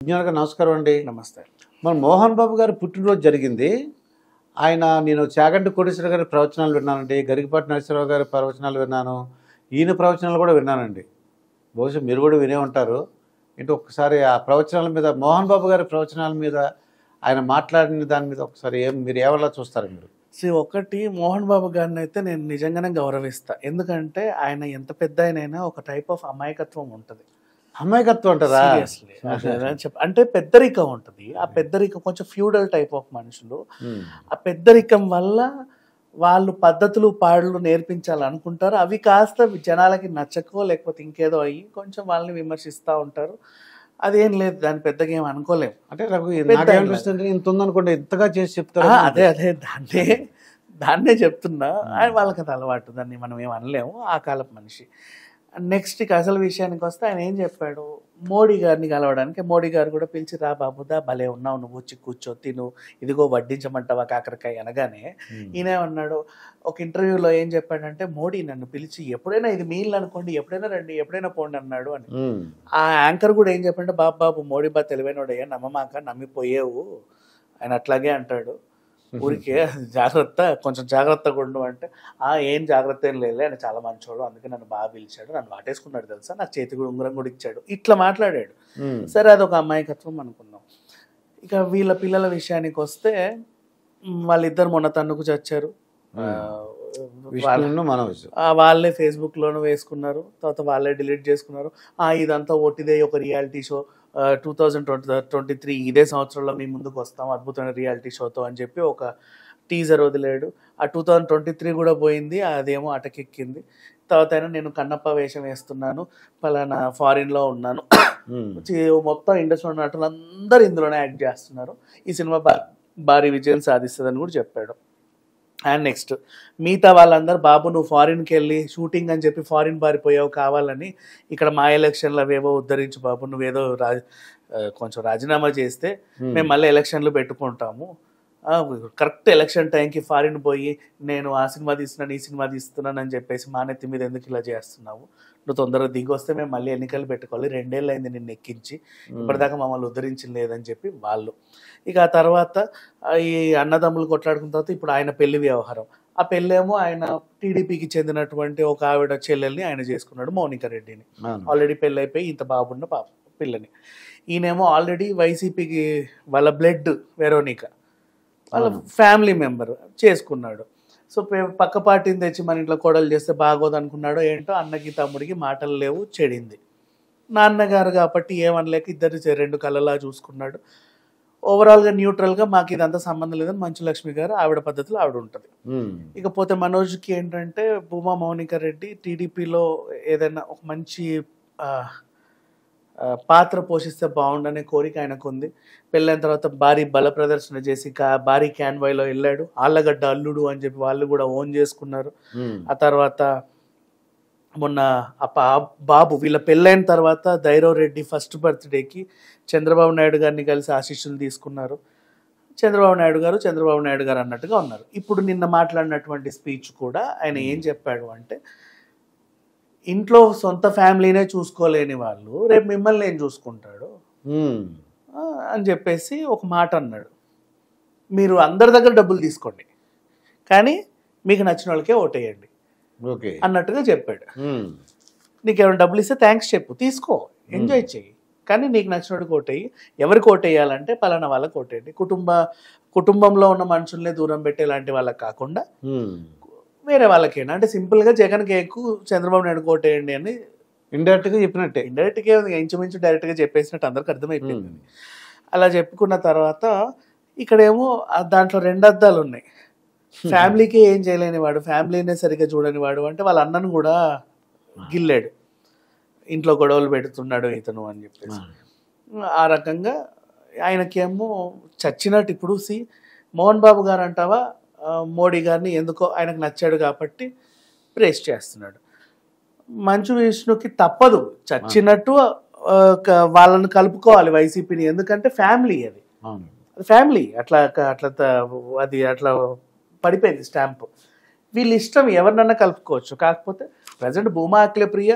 విజ్ఞానక నమస్కారం అండి. నమస్తే. మన మోహన్ బాబు గారి పుట్టినరోజు జరిగింది. నేను చాగంటి కోటేశ్వర గారి ప్రవచనాలు విన్నానండి. గరికపాటి నరసింహరావు గారి ప్రవచనాలు విన్నాను. ఈయన ప్రవచనాలు కూడా విన్నానండి. బహుశా మీరు కూడా వినే ఉంటారు. ఏంటి ఒక్కసారి ఆ ప్రవచనాల మీద, మోహన్ బాబు గారి ప్రవచనాల మీద, ఆయన మాట్లాడిన దాని మీద ఒకసారి మీరు ఏమలా చూస్తారు మీరు? ఒకటి మోహన్ బాబు గారిని అయితే నేను నిజంగానే గౌరవిస్తా. ఎందుకంటే ఆయన ఎంత పెద్ద ఆయనైనా ఒక టైప్ ఆఫ్ అమాయకత్వం ఉంటుంది. అమాయకత్వం అంటారా? సీరియస్లీ అంటే పెద్దరికం ఉంటుంది. ఆ పెద్దరికం కొంచెం ఫ్యూడల్ టైప్ ఆఫ్ మనుషులు. ఆ పెద్దరికం వల్ల వాళ్ళు పద్ధతులు పాడులు నేర్పించాలనుకుంటారు. అవి కాస్త జనాలకి నచ్చకో లేకపోతే ఇంకేదో అయ్యి కొంచెం వాళ్ళని విమర్శిస్తూ ఉంటారు. అదేం లేదు, దాన్ని పెద్దగా ఏం అనుకోలేము. అంటే నాకేమనిపిస్తుంది, ఇంత ఉందనుకోండి, ఇంతగా చేసి చెప్తారు. అదే దాన్నే చెప్తున్నా. వాళ్ళకి అది అలవాటు, దాన్ని మనం ఏం అనలేము. ఆ కాలపు మనిషి. నెక్స్ట్ అసలు విషయానికి వస్తే ఆయన ఏం చెప్పాడు, మోడీ గారిని కలవడానికి మోడీ గారు కూడా పిలిచి, రా బాబుదా భలే ఉన్నావు, నువ్వు వచ్చి కూర్చో తిను, ఇదిగో వడ్డించమంటావా కాకరకాయ అనగానే ఈయనేమన్నాడు, ఒక ఇంటర్వ్యూలో ఏం చెప్పాడంటే, మోడీ నన్ను పిలిచి ఎప్పుడైనా ఇది మీ ఇల్లు అనుకోండి, ఎప్పుడైనా రండి, ఎప్పుడైనా పోండి అన్నాడు అని. ఆ యాంకర్ కూడా ఏం చెప్పాడంటే, బాబు మోడీ బా తెలివైనోడయ్యా, నమ్మమాక, నమ్మిపోయేవు, ఆయన అట్లాగే అంటాడు, ఊరికే జాగ్రత్త, కొంచెం జాగ్రత్తగా ఉండు అంటే, ఏం జాగ్రత్త ఏం లేదు, ఆయన చాలా మంచోడు, అందుకే నన్ను బాగా పిలిచాడు, నన్ను వాటేసుకున్నాడు తెలుసా, నాకు చేతికి ఉంగరం కూడా ఇచ్చాడు, ఇట్లా మాట్లాడాడు. సరే, అదొక అమాయకత్వం అనుకున్నాం. ఇక వీళ్ళ పిల్లల విషయానికి వస్తే, వాళ్ళిద్దరు మొన్న తన్నుకు చచ్చారు. వాళ్ళే ఫేస్బుక్లోనూ వేసుకున్నారు, తర్వాత వాళ్ళే డిలీట్ చేసుకున్నారు. ఇదంతా ఒట్టిదే, ఒక రియాలిటీ షో, 2023 ఇదే సంవత్సరంలో మీ ముందుకు వస్తాం అద్భుతమైన రియాలిటీ షోతో అని చెప్పి ఒక టీజర్ వదిలేడు. ఆ 2023 కూడా పోయింది, అదేమో అటకెక్కింది. తర్వాత అయినా నేను కన్నప్ప వేషం వేస్తున్నాను, పలానా ఫారిన్లో ఉన్నాను, మొత్తం ఇండస్ట్రీ నటులు అందరూ ఇందులోనే యాక్ట్ చేస్తున్నారు, ఈ సినిమా భారీ విజయం సాధిస్తుందని కూడా చెప్పాడు. అండ్ నెక్స్ట్ మిగతా వాళ్ళందరూ, బాబు నువ్వు ఫారిన్కి వెళ్ళి షూటింగ్ అని చెప్పి ఫారిన్ పారిపోయావు కావాలని, ఇక్కడ మా ఎలక్షన్లు అవేవో ఉద్ధరించు బాబు, నువ్వేదో కొంచెం రాజీనామా చేస్తే మేము మళ్ళీ ఎలక్షన్లు పెట్టుకుంటాము, కరెక్ట్ ఎలక్షన్ టైంకి ఫారిన్ పోయి నేను ఆ సినిమా తీస్తున్నాను ఈ సినిమా తీస్తున్నాను అని చెప్పేసి మా నెత్తి మీద ఎందుకు ఇలా చేస్తున్నావు, నువ్వు తొందరగా దిగి వస్తే మేము మళ్ళీ ఎన్నికలు పెట్టుకోవాలి, 2 ఏళ్ళు అయింది నిన్ను ఎక్కించి, ఇప్పటిదాకా మమ్మల్ని ఉద్ధరించింది లేదని చెప్పి వాళ్ళు. ఇక ఆ తర్వాత ఈ అన్నదమ్ములు కొట్లాడుకున్న తర్వాత ఇప్పుడు ఆయన పెళ్లి వ్యవహారం. ఆ పెళ్ళేమో ఆయన టీడీపీకి చెందినటువంటి ఒక ఆవిడ చెల్లెల్ని ఆయన చేసుకున్నాడు, మౌనిక రెడ్డిని. ఆల్రెడీ పెళ్ళి అయిపోయి ఇంత బాబున్న పిల్లని. ఈయనేమో ఆల్రెడీ వైసీపీకి వాళ్ళ బ్లడ్ వెరోనిక వాళ్ళ ఫ్యామిలీ మెంబర్ చేసుకున్నాడు. సో పక్క పార్టీని తెచ్చి మన ఇంట్లో కోడలు చేస్తే బాగోదు అనుకున్నాడో ఏంటో, అన్నకి తమ్ముడికి మాటలు లేవు, చెడింది. నాన్నగారు కాబట్టి ఏమనలేక ఇద్దరు 2 కళ్ళలా చూసుకున్నాడు. ఓవరాల్గా న్యూట్రల్గా మాకు ఇదంతా సంబంధం లేదని మంచులక్ష్మి గారు ఆవిడ పద్ధతిలో ఆవిడ ఉంటుంది. ఇకపోతే మనోజ్కి ఏంటంటే, భూమా మౌనిక రెడ్డి టీడీపీలో ఏదైనా ఒక మంచి పాత్ర పోషిస్తే బాగుండనే కోరిక ఆయనకు ఉంది. పెళ్ళైన తర్వాత భారీ బల ప్రదర్శన చేసి భారీ క్యాన్వాయ్లో వెళ్ళాడు. ఆళ్ళగడ్డ అల్లుడు అని చెప్పి వాళ్ళు కూడా ఓన్ చేసుకున్నారు. ఆ తర్వాత మొన్న బాబు వీళ్ళ పెళ్ళైన తర్వాత ధైరవ్ రెడ్డి ఫస్ట్ బర్త్డేకి చంద్రబాబు నాయుడు గారిని కలిసి ఆశీస్సులు తీసుకున్నారు. చంద్రబాబు నాయుడు గారు అన్నట్టుగా ఉన్నారు. ఇప్పుడు నిన్న మాట్లాడినటువంటి స్పీచ్ కూడా ఆయన ఏం చెప్పాడు అంటే, ఇంట్లో సొంత ఫ్యామిలీనే చూసుకోలేని వాళ్ళు రేపు మిమ్మల్ని ఏం చూసుకుంటాడు అని చెప్పేసి ఒక మాట అన్నాడు. మీరు అందరి దగ్గర డబ్బులు తీసుకోండి, కానీ మీకు నచ్చిన వాళ్ళకే ఓటేయండి అన్నట్టుగా చెప్పాడు. నీకు ఎవరైనా డబ్బులు ఇస్తే థ్యాంక్స్ చెప్పు, తీసుకో, ఎంజాయ్ చెయ్యి, కానీ నీకు నచ్చినోడికి ఓటేయి. ఎవరికి ఓటేయాలంటే పలానా వాళ్ళకి ఓటేయండి. కుటుంబంలో ఉన్న మనుషుల్ని దూరం పెట్టేలాంటి వాళ్ళకి కాకుండా వేరే వాళ్ళకేనా అంటే, సింపుల్గా జగన్కి ఎక్కువ చంద్రబాబు నాయుడు ఓటేయండి అని ఇండైరెక్ట్గా చెప్పినట్టే. ఇండైరెక్ట్గా ఇంచుమించు డైరెక్ట్గా చెప్పేసినట్టు అందరికి అర్థమైపోయింది. అలా చెప్పుకున్న తర్వాత ఇక్కడేమో దాంట్లో 2 అర్థాలు ఉన్నాయి. ఫ్యామిలీకి ఏం చేయలేని వాడు, ఫ్యామిలీనే సరిగ్గా చూడని వాడు అంటే వాళ్ళ అన్నను కూడా గిల్లాడు, ఇంట్లో గొడవలు పెడుతున్నాడు ఇతను అని చెప్పేసి. ఆ రకంగా ఆయనకేమో చచ్చినట్టు. ఇప్పుడు మోహన్ బాబు గారు అంటావా, మోడీ గారిని ఎందుకో ఆయనకు నచ్చాడు కాబట్టి ప్రేస్ చేస్తున్నాడు. మంచు విష్ణుకి తప్పదు, చచ్చినట్టు వాళ్ళని కలుపుకోవాలి వైసీపీని, ఎందుకంటే ఫ్యామిలీ, అది ఫ్యామిలీ, అట్లా అది అట్లా పడిపోయింది స్టాంపు. వీళ్ళ ఇష్టం, ఎవరినన్నా కలుపుకోవచ్చు. కాకపోతే ప్రజెంట్ భూమా అఖిలప్రియ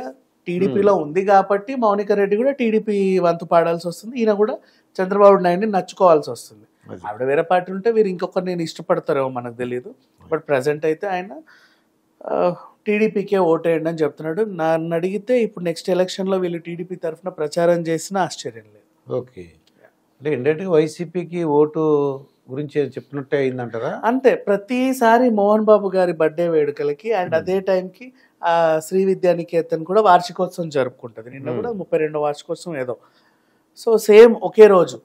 టీడీపీలో ఉంది కాబట్టి మౌనిక రెడ్డి కూడా టీడీపీ వంతు పాడాల్సి వస్తుంది, ఈయన కూడా చంద్రబాబు నాయుడిని నచ్చుకోవాల్సి వస్తుంది. ఆవిడ వేరే పార్టీ ఉంటే వీరు ఇంకొకరు నేను ఇష్టపడతారేమో మనకు తెలియదు. బట్ ప్రజెంట్ అయితే ఆయన టీడీపీకే ఓటేయండి అని చెప్తున్నాడు. నన్ను అడిగితే ఇప్పుడు నెక్స్ట్ ఎలక్షన్లో వీళ్ళు టీడీపీ తరఫున ప్రచారం చేసినా ఆశ్చర్యం లేదు. ఓకే, అంటే ఇండైరెక్ట్గా వైసీపీకి ఓటు గురించి చెప్పినట్టే అయిందంటారా? అంతే, ప్రతిసారి మోహన్ బాబు గారి బర్త్డే వేడుకలకి అండ్ అదే టైంకి శ్రీ విద్యానికేతన్ కూడా వార్షికోత్సవం జరుపుకుంటుంది. నిన్న కూడా 32వ వార్షికోత్సవం ఏదో. సో సేమ్ ఒకే రోజు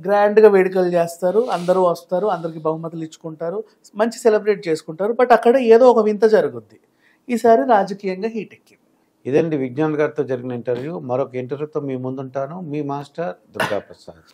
గ్రాండ్గా వేడుకలు చేస్తారు, అందరూ వస్తారు, అందరికి బహుమతులు ఇచ్చుకుంటారు, మంచి సెలబ్రేట్ చేసుకుంటారు. బట్ అక్కడ ఏదో ఒక వింత జరుగుద్ది. ఈసారి రాజకీయంగా హీట్ ఎక్కింది. ఇదండి విజ్ఞాన్ గారితో జరిగిన ఇంటర్వ్యూ. మరొక ఇంటర్వ్యూతో మీ ముందుంటాను. మీ మాస్టర్ దుర్గా ప్రసాద్.